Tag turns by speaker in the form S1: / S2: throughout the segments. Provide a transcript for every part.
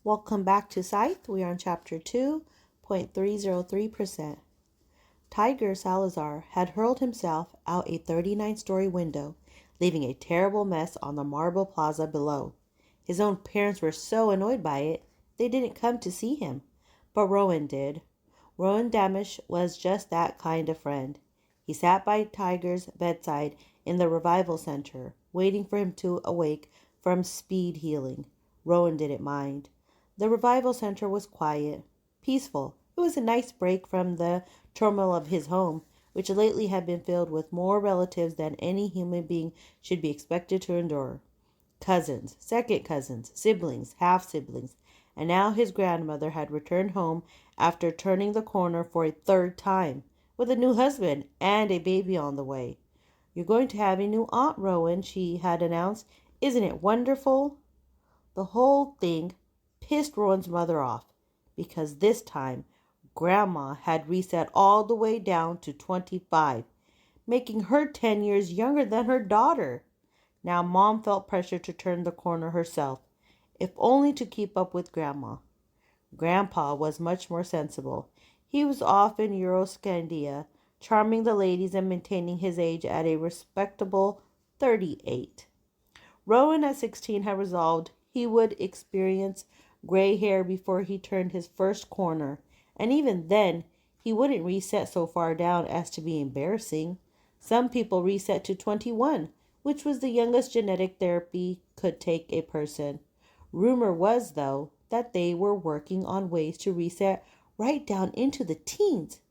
S1: Welcome back to Scythe. We are on chapter 2.303%. Tiger Salazar had hurled himself out a 39-story window, leaving a terrible mess on the marble plaza below. His own parents were so annoyed by it, they didn't come to see him. But Rowan did. Rowan Damisch was just that kind of friend. He sat by Tiger's bedside in the revival center, waiting for him to awake from speed healing. Rowan didn't mind. The revival center was quiet, peaceful. It was a nice break from the turmoil of his home, which lately had been filled with more relatives than any human being should be expected to endure. Cousins, second cousins, siblings, half-siblings, and now his grandmother had returned home after turning the corner for a third time, with a new husband and a baby on the way. "You're going to have a new Aunt Rowan," she had announced. "Isn't it wonderful?" The whole thing pissed Rowan's mother off, because this time Grandma had reset all the way down to 25, making her 10 years younger than her daughter. Now Mom felt pressure to turn the corner herself, if only to keep up with Grandma. Grandpa was much more sensible. He was off in Euroscandia, charming the ladies and maintaining his age at a respectable 38. Rowan at 16 had resolved he would experience gray hair before he turned his first corner, and even then he wouldn't reset so far down as to be embarrassing. Some people reset to 21, which was the youngest genetic therapy could take a person. Rumor was, though, that they were working on ways to reset right down into the teens,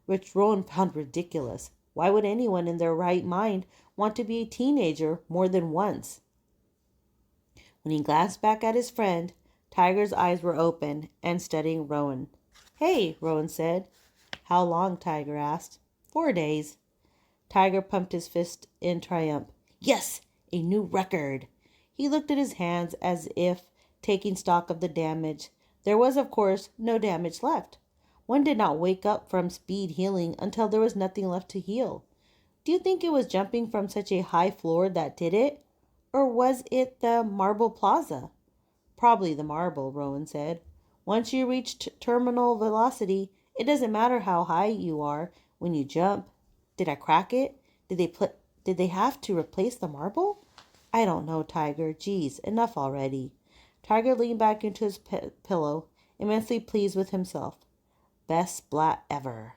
S1: which Rowan found ridiculous. Why would anyone in their right mind want to be a teenager more than once? When he glanced back at his friend, Tiger's eyes were open and studying Rowan. "Hey," Rowan said. "How long?" Tiger asked. 4 days. Tiger pumped his fist in triumph. "Yes, a new record." He looked at his hands as if taking stock of the damage. There was, of course, no damage left. One did not wake up from speed healing until there was nothing left to heal. Do you think it was jumping from such a high floor that did it? Or was it the marble plaza? "Probably the marble," Rowan said. "Once you reach terminal velocity, it doesn't matter how high you are when you jump. Did I crack it? Did they have to replace the marble?" "I don't know, Tiger. Geez, enough already." Tiger leaned back into his pillow, immensely pleased with himself. Best splat ever.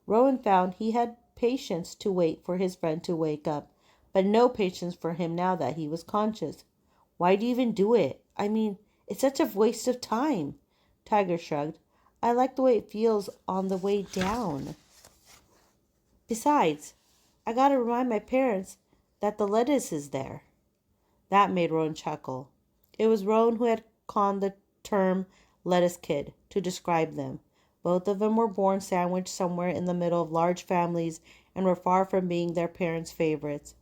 S1: Rowan found he had patience to wait for his friend to wake up, but no patience for him now that he was conscious. "Why do you even do it? I mean, it's such a waste of time." Tiger shrugged. "I like the way it feels on the way down. Besides, I gotta remind my parents that the lettuce is there." That made Rowan chuckle. It was Rowan who had coined the term lettuce kid to describe them. Both of them were born sandwiched somewhere in the middle of large families and were far from being their parents' favorites.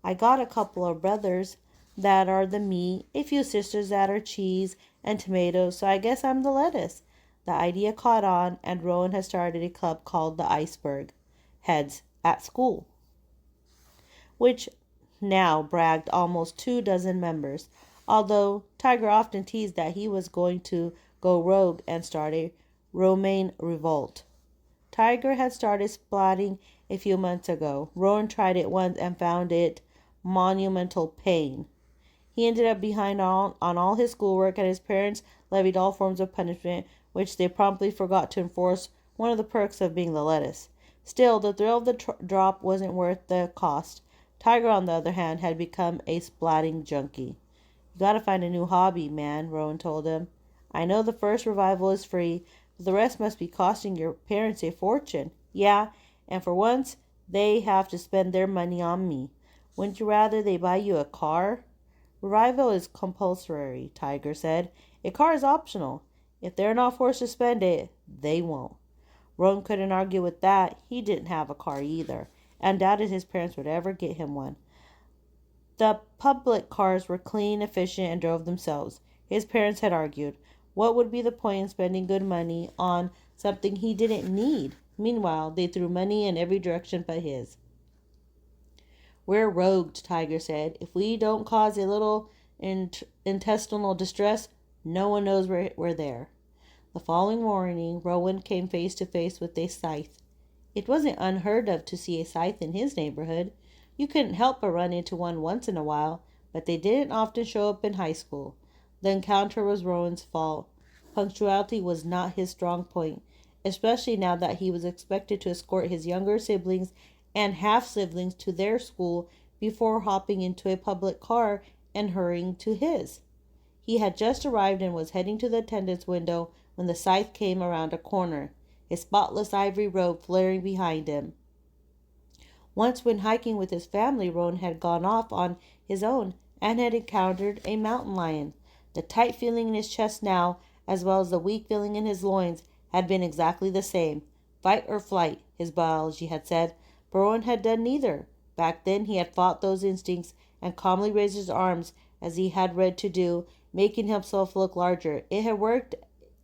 S1: "I got a couple of brothers that are the meat, a few sisters that are cheese and tomatoes, so I guess I'm the lettuce." The idea caught on, and Rowan had started a club called the Iceberg Heads at school, which now bragged almost 24 members, although Tiger often teased that he was going to go rogue and start a Romaine revolt. Tiger had started splatting a few months ago. Rowan tried it once and found it monumental pain. He ended up behind on all his schoolwork, and his parents levied all forms of punishment, which they promptly forgot to enforce, one of the perks of being the lettuce. Still, the thrill of the drop wasn't worth the cost. Tiger, on the other hand, had become a splatting junkie. "You gotta find a new hobby, man," Rowan told him. "I know the first revival is free, but the rest must be costing your parents a fortune." "Yeah, and for once, they have to spend their money on me. Wouldn't you rather they buy you a car?" "Revival is compulsory," Tiger said. "A car is optional. If they're not forced to spend it, they won't." Rowan couldn't argue with that. He didn't have a car either, and doubted his parents would ever get him one. The public cars were clean, efficient, and drove themselves. His parents had argued. What would be the point in spending good money on something he didn't need? Meanwhile, they threw money in every direction but his. "We're rogued," Tiger said. "If we don't cause a little intestinal distress, No one knows we're there. The following morning, Rowan came face to face with a scythe. It wasn't unheard of to see a scythe in his neighborhood. You couldn't help but run into one once in a while, but they didn't often show up in high school. The encounter was Rowan's fault. Punctuality was not his strong point, especially now that he was expected to escort his younger siblings and half-siblings to their school before hopping into a public car and hurrying to his. He had just arrived and was heading to the attendant's window when the scythe came around a corner, his spotless ivory robe flaring behind him. Once when hiking with his family, Rowan had gone off on his own and had encountered a mountain lion. The tight feeling in his chest now, as well as the weak feeling in his loins, had been exactly the same. Fight or flight, his biology had said, but Rowan had done neither. Back then he had fought those instincts and calmly raised his arms as he had read to do, making himself look larger. It had worked,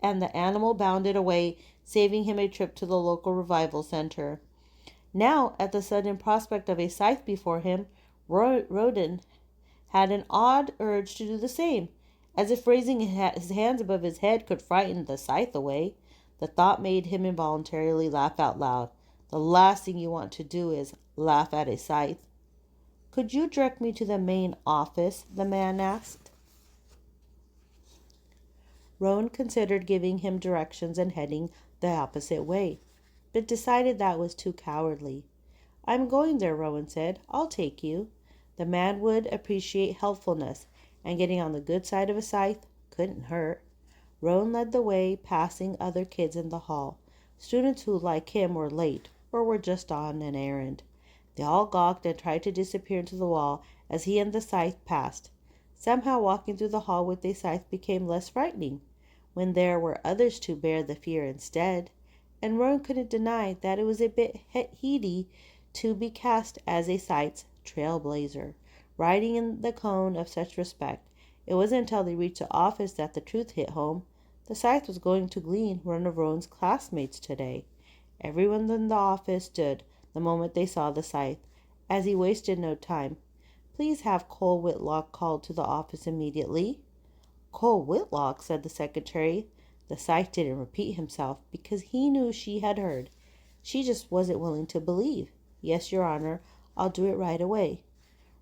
S1: and the animal bounded away, saving him a trip to the local revival center. Now, at the sudden prospect of a scythe before him, Roden had an odd urge to do the same, as if raising his hands above his head could frighten the scythe away. The thought made him involuntarily laugh out loud. The last thing you want to do is laugh at a scythe. "Could you direct me to the main office?" the man asked. Rowan considered giving him directions and heading the opposite way, but decided that was too cowardly. "I'm going there," Rowan said. "I'll take you." The man would appreciate helpfulness, and getting on the good side of a scythe couldn't hurt. Rowan led the way, passing other kids in the hall, students who, like him, were late or were just on an errand. They all gawked and tried to disappear into the wall as he and the scythe passed. Somehow walking through the hall with a scythe became less frightening, when there were others to bear the fear instead, and Rowan couldn't deny that it was a bit heady to be cast as a scythe's trailblazer, riding in the cone of such respect. It wasn't until they reached the office that the truth hit home. The scythe was going to glean one of Rowan's classmates today. Everyone in the office stood the moment they saw the scythe, as he wasted no time. "Please have Cole Whitlock called to the office immediately." "Cole Whitlock," said the secretary. The scythe didn't repeat himself because he knew she had heard. She just wasn't willing to believe. "Yes, Your Honor, I'll do it right away."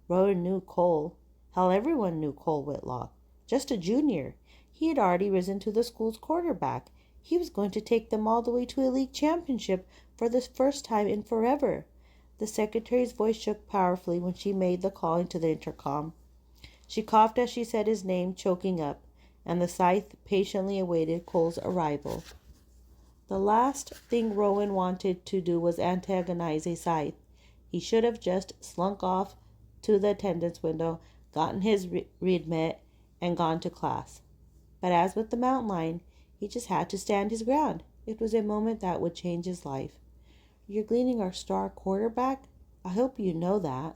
S1: Rowan knew Cole. Hell, everyone knew Cole Whitlock. Just a junior. He had already risen to the school's quarterback. He was going to take them all the way to a league championship for the first time in forever. The secretary's voice shook powerfully when she made the call into the intercom. She coughed as she said his name, choking up, and the scythe patiently awaited Cole's arrival. The last thing Rowan wanted to do was antagonize a scythe. He should have just slunk off to the attendance window, gotten his read mitt, and gone to class. But as with the mountain lion, he just had to stand his ground. It was a moment that would change his life. "You're gleaning our star quarterback? I hope you know that."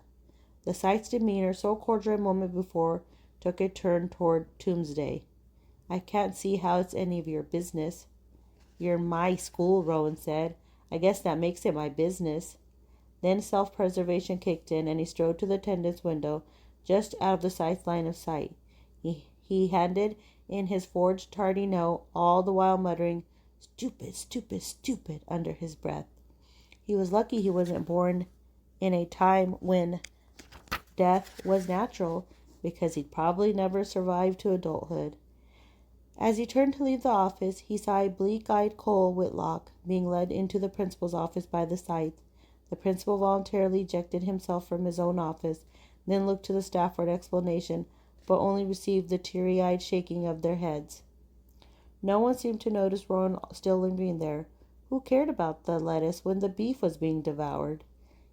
S1: The scythe's demeanor, so cordial a moment before, took a turn toward Toomsday. "I can't see how it's any of your business." "You're in my school," Rowan said. "I guess that makes it my business." Then self-preservation kicked in, and he strode to the attendant's window, just out of the scythe's line of sight. He handed in his forged tardy note, all the while muttering, "Stupid, stupid, stupid," under his breath. He was lucky he wasn't born in a time when death was natural, because he'd probably never survive to adulthood. As he turned to leave the office, he saw a bleak-eyed Cole Whitlock being led into the principal's office by the scythe. The principal voluntarily ejected himself from his own office, then looked to the staff for an explanation, but only received the teary-eyed shaking of their heads. No one seemed to notice Rowan still lingering there. Who cared about the lettuce when the beef was being devoured?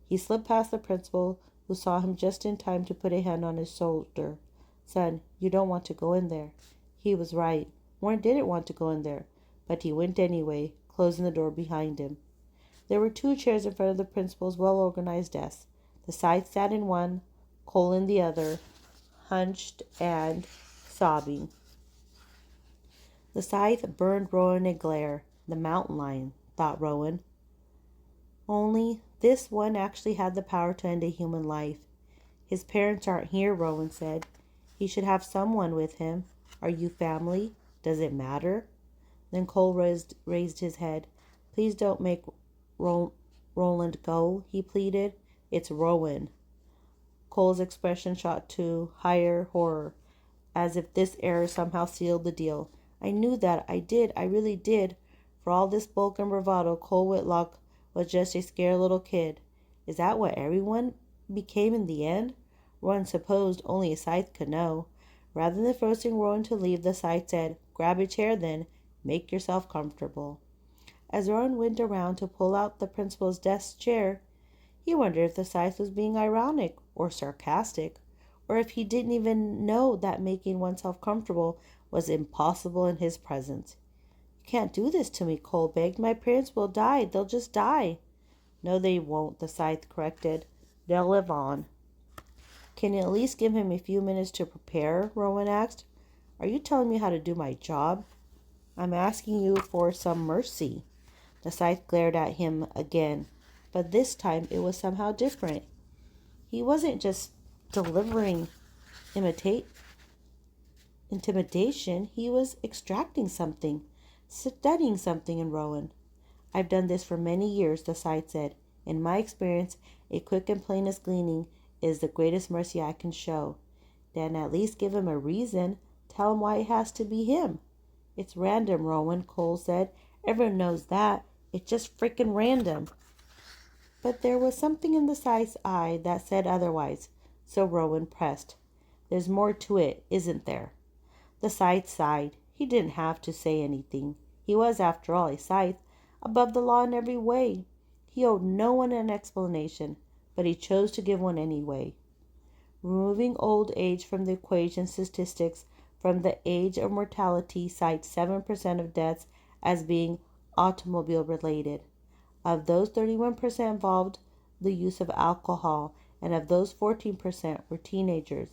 S1: He slipped past the principal, who saw him just in time to put a hand on his shoulder. "Son, you don't want to go in there." He was right. Warren didn't want to go in there, but he went anyway, closing the door behind him. There were 2 chairs in front of the principal's well-organized desk. The scythe sat in one, Cole in the other, hunched and sobbing. The scythe burned Rowan a glare. The mountain lion, thought Rowan. Only this one actually had the power to end a human life. "His parents aren't here," Rowan said. "He should have someone with him. Are you family?" Does it matter? Then Cole raised his head. Please don't make Roland go, he pleaded. It's Rowan. Cole's expression shot to higher horror, as if this error somehow sealed the deal. I knew that. I did. I really did. For all this bulk and bravado, Cole Whitlock was just a scared little kid. Is that what everyone became in the end? Rowan supposed only a Scythe could know. Rather than forcing Rowan to leave, the Scythe said, Grab a chair then. Make yourself comfortable. As Rowan went around to pull out the principal's desk chair, he wondered if the Scythe was being ironic or sarcastic, or if he didn't even know that making oneself comfortable was impossible in his presence. You can't do this to me, Cole begged. My parents will die. They'll just die. No, they won't, the Scythe corrected. They'll live on. Can you at least give him a few minutes to prepare? Rowan asked. Are you telling me how to do my job? I'm asking you for some mercy. The Scythe glared at him again, but this time it was somehow different. He wasn't just delivering intimidation, he was extracting something, studying something in Rowan. I've done this for many years, the Scythe said. In my experience, a quick and plainest gleaning is the greatest mercy I can show. Then at least give him a reason. Tell him why it has to be him. It's random, Rowan, Cole said. Everyone knows that. It's just frickin' random. But there was something in the Scythe's eye that said otherwise, so Rowan pressed. There's more to it, isn't there? The Scythe sighed. He didn't have to say anything. He was, after all, a Scythe, above the law in every way. He owed no one an explanation, but he chose to give one anyway. Removing old age from the equation, statistics from the age of mortality cite 7% of deaths as being automobile-related. Of those, 31% involved the use of alcohol, and of those, 14% were teenagers.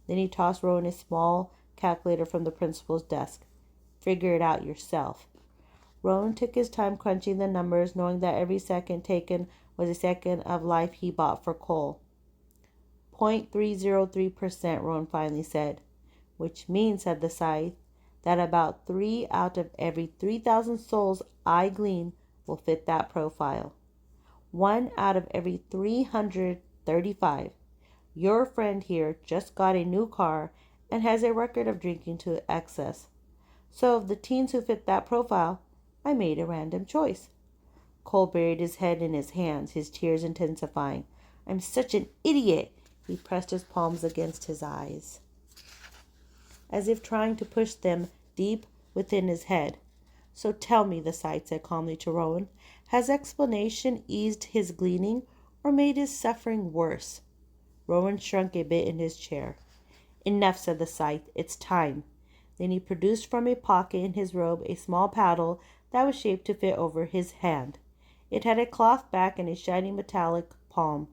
S1: Then he tossed Rowan a small calculator from the principal's desk. Figure it out yourself. Rowan took his time crunching the numbers, knowing that every second taken was a second of life he bought for Cole. 0.303%, Rowan finally said. Which means, said the Scythe, that about 3 out of every 3,000 souls I glean will fit that profile. 1 out of every 335. Your friend here just got a new car and has a record of drinking to excess. So of the teens who fit that profile, I made a random choice. Cole buried his head in his hands, his tears intensifying. I'm such an idiot. He pressed his palms against his eyes, as if trying to push them deep within his head. So tell me, the Scythe said calmly to Rowan, has explanation eased his gleaning or made his suffering worse? Rowan shrunk a bit in his chair. Enough, said the Scythe. It's time. Then he produced from a pocket in his robe a small paddle that was shaped to fit over his hand. It had a cloth back and a shiny metallic palm.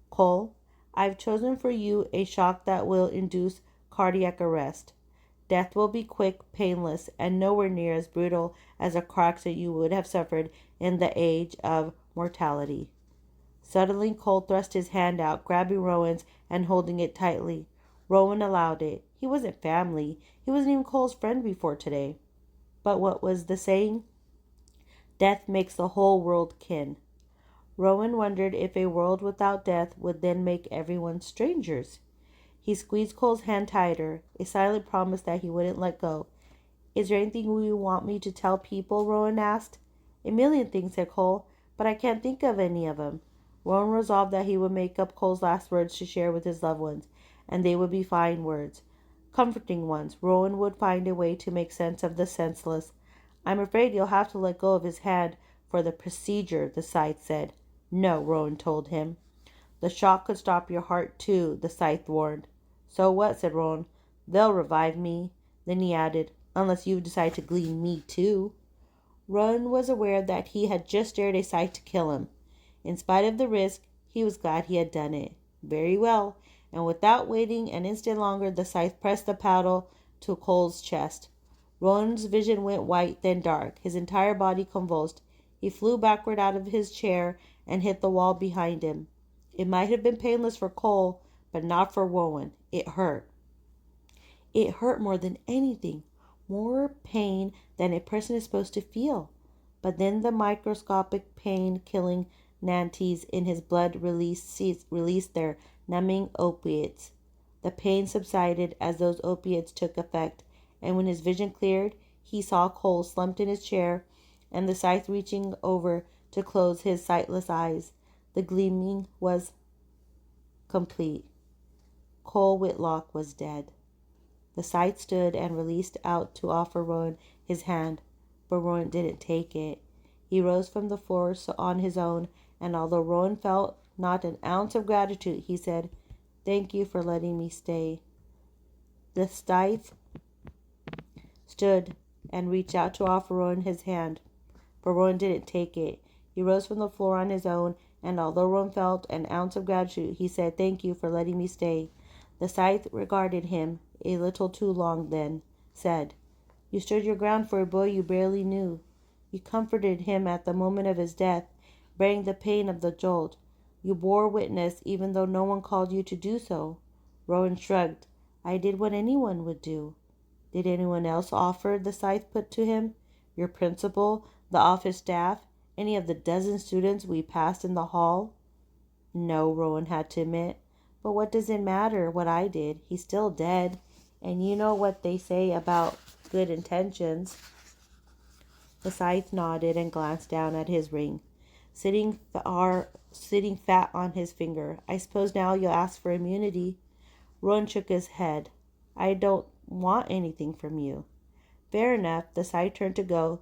S1: Cole, I've chosen for you a shock that will induce cardiac arrest. Death will be quick, painless, and nowhere near as brutal as a car accident you would have suffered in the age of mortality. Suddenly, Cole thrust his hand out, grabbing Rowan's and holding it tightly. Rowan allowed it. He wasn't family. He wasn't even Cole's friend before today. But what was the saying? Death makes the whole world kin. Rowan wondered if a world without death would then make everyone strangers. He squeezed Cole's hand tighter, a silent promise that he wouldn't let go. Is there anything you want me to tell people? Rowan asked. A million things, said Cole, but I can't think of any of them. Rowan resolved that he would make up Cole's last words to share with his loved ones, and they would be fine words, comforting ones. Rowan would find a way to make sense of the senseless. I'm afraid you'll have to let go of his hand for the procedure, the Scythe said. No, Rowan told him. The shock could stop your heart too, the Scythe warned. So what, said Rowan. They'll revive me. Then he added, unless you decide to glean me too. Rowan was aware that he had just dared a Scythe to kill him. In spite of the risk, he was glad he had done it. Very well, and without waiting an instant longer, the Scythe pressed the paddle to Cole's chest. Rowan's vision went white, then dark. His entire body convulsed. He flew backward out of his chair and hit the wall behind him. It might have been painless for Cole, but not for Rowan. It hurt. It hurt more than anything. more pain than a person is supposed to feel. But then the microscopic pain-killing nantes in his blood released their numbing opiates. The pain subsided as those opiates took effect, and when his vision cleared, he saw Cole slumped in his chair and the scythe reaching over to close his sightless eyes. The gleaming was complete. Cole Whitlock was dead. The scythe stood and released out to offer Rowan his hand, but Rowan didn't take it. He rose from the floor on his own, and although Rowan felt not an ounce of gratitude, he said, "Thank you for letting me stay." The scythe stood and reached out to offer Rowan his hand, but Rowan didn't take it. He rose from the floor on his own, and although Rowan felt an ounce of gratitude, he said, "Thank you for letting me stay." The scythe regarded him a little too long, then said, "You stood your ground for a boy you barely knew. You comforted him at the moment of his death, bearing the pain of the jolt. You bore witness even though no one called you to do so." Rowan shrugged. "I did what anyone would do." "Did anyone else offer?" the scythe put to him. "Your principal, the office staff, any of the dozen students we passed in the hall?" "No," Rowan had to admit. "But what does it matter what I did? He's still dead. And you know what they say about good intentions." The scythe nodded and glanced down at his ring, sitting fat on his finger. "I suppose now you'll ask for immunity." Rowan shook his head. "I don't want anything from you." "Fair enough." The scythe turned to go,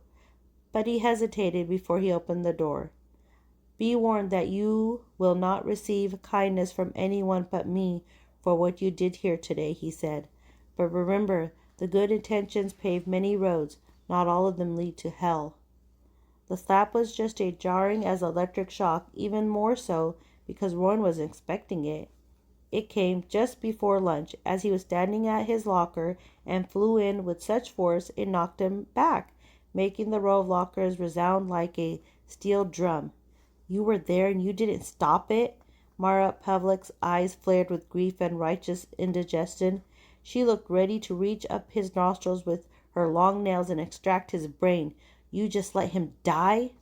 S1: but he hesitated before he opened the door. "Be warned that you will not receive kindness from anyone but me for what you did here today," he said. "But remember, the good intentions pave many roads. Not all of them lead to hell." The slap was just as jarring as electric shock, even more so because Rowan was expecting it. It came just before lunch, as he was standing at his locker, and flew in with such force it knocked him back, making the row of lockers resound like a steel drum. "You were there and you didn't stop it?" Mara Pavlik's eyes flared with grief and righteous indigestion. She looked ready to reach up his nostrils with her long nails and extract his brain. "You just let him die?"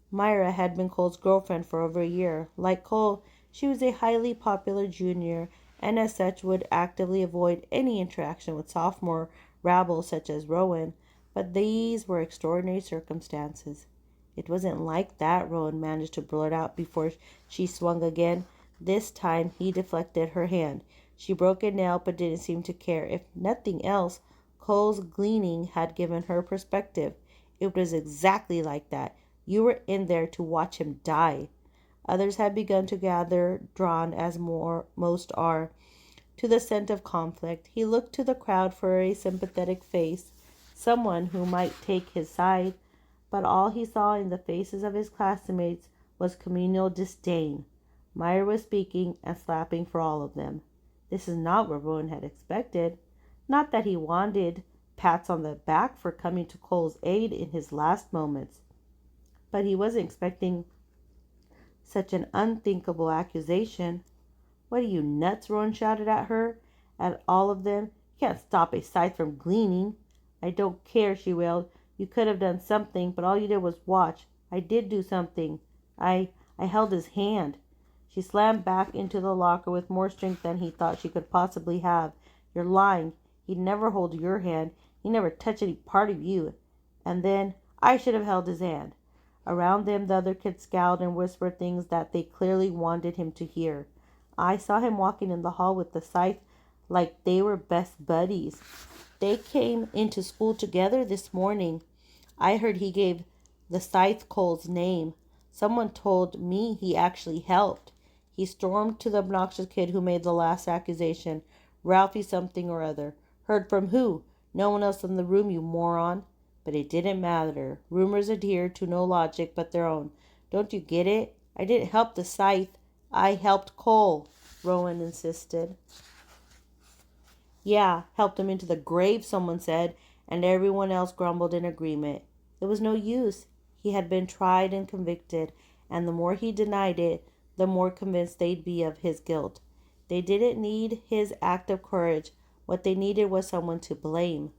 S1: Myra had been Cole's girlfriend for over a year. Like Cole, she was a highly popular junior, and as such would actively avoid any interaction with sophomore rabble such as Rowan. But these were extraordinary circumstances. "It wasn't like that," Rowan managed to blurt out before she swung again. This time he deflected her hand. She broke a nail but didn't seem to care. If nothing else, Cole's gleaning had given her perspective. "It was exactly like that. You were in there to watch him die." Others had begun to gather, drawn, as most are, to the scent of conflict. He looked to the crowd for a sympathetic face, someone who might take his side, but all he saw in the faces of his classmates was communal disdain. Meyer was speaking and slapping for all of them. This is not what Rowan had expected. Not that he wanted pats on the back for coming to Cole's aid in his last moments, but he wasn't expecting such an unthinkable accusation. "What are you, nuts?" Rowan shouted at her, at all of them. "You can't stop a scythe from gleaning." "I don't care," she wailed. "You could have done something, but all you did was watch." "I did do something. I held his hand." She slammed back into the locker with more strength than he thought she could possibly have. "You're lying. He'd never hold your hand. He never touched any part of you." And then, "I should have held his hand." Around them the other kids scowled and whispered things that they clearly wanted him to hear. "I saw him walking in the hall with the scythe like they were best buddies. They came into school together this morning. I heard he gave the scythe Cole's name. Someone told me he actually helped." He stormed to the obnoxious kid who made the last accusation. "Ralphie something or other." "Heard from who?" "No one else in the room, you moron." But it didn't matter. Rumors adhered to no logic but their own. "Don't you get it? I didn't help the scythe. I helped Cole," Rowan insisted. "Yeah, helped him into the grave," someone said, and everyone else grumbled in agreement. It was no use. He had been tried and convicted, and the more he denied it, the more convinced they'd be of his guilt. They didn't need his act of courage. What they needed was someone to blame.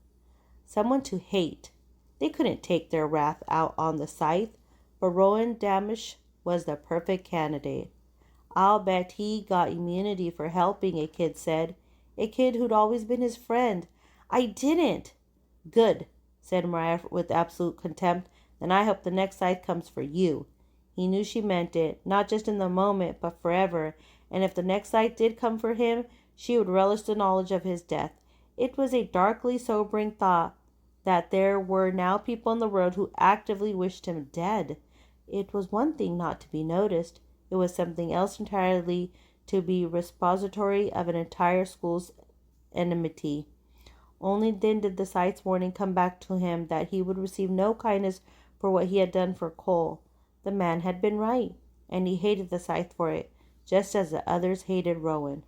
S1: someone to hate. They couldn't take their wrath out on the Scythe, but Rowan Damisch was the perfect candidate. I'll bet he got immunity for helping, a kid said. A kid who'd always been his friend. I didn't. Good, said Mariah with absolute contempt. Then I hope the next Scythe comes for you. He knew she meant it, not just in the moment, but forever. And if the next Scythe did come for him, she would relish the knowledge of his death. It was a darkly sobering thought that there were now people in the world who actively wished him dead. It was one thing not to be noticed. It was something else entirely to be repository of an entire school's enmity. Only then did the Scythe's warning come back to him that he would receive no kindness for what he had done for Cole. The man had been right, and he hated the Scythe for it, just as the others hated Rowan.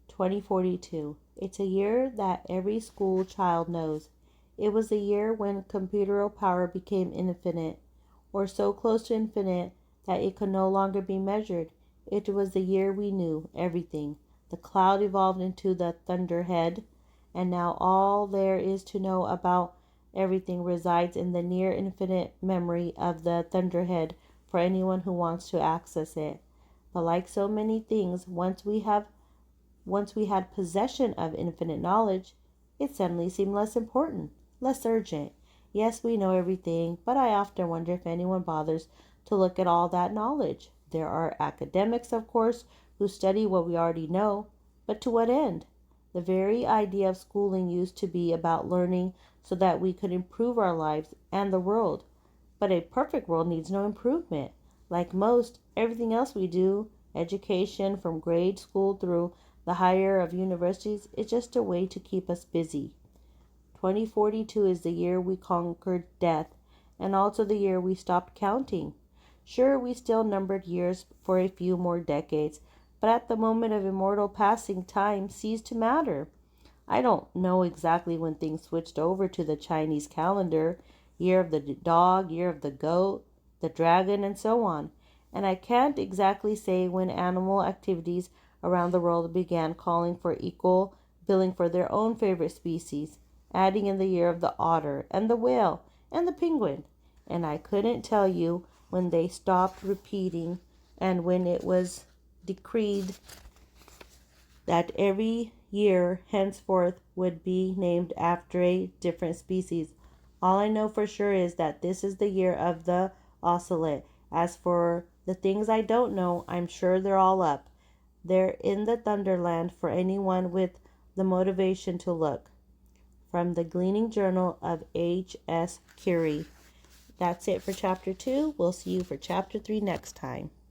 S1: 2042. It's a year that every school child knows. It was the year when computer power became infinite, or so close to infinite that it could no longer be measured. It was the year we knew everything. The cloud evolved into the thunderhead, and now all there is to know about everything resides in the near infinite memory of the thunderhead for anyone who wants to access it. But like so many things, once we had possession of infinite knowledge, it suddenly seemed less important, less urgent. Yes, we know everything, but I often wonder if anyone bothers to look at all that knowledge. There are academics, of course, who study what we already know, but to what end? The very idea of schooling used to be about learning so that we could improve our lives and the world. But a perfect world needs no improvement. Like most, everything else we do, education from grade school through the higher of universities, is just a way to keep us busy. 2042 is the year we conquered death, and also the year we stopped counting. Sure, we still numbered years for a few more decades, but at the moment of immortal passing, time ceased to matter. I don't know exactly when things switched over to the Chinese calendar, year of the dog, year of the goat, the dragon, and so on. And I can't exactly say when animal activities around the world began calling for equal billing for their own favorite species, adding in the year of the otter and the whale and the penguin. And I couldn't tell you when they stopped repeating and when it was decreed that every year henceforth would be named after a different species. All I know for sure is that this is the year of the ocelot. As for the things I don't know, I'm sure they're all up. They're in the Thunderland for anyone with the motivation to look. From the Gleaning Journal of H.S. Curie. That's it for Chapter 2. We'll see you for Chapter 3 next time.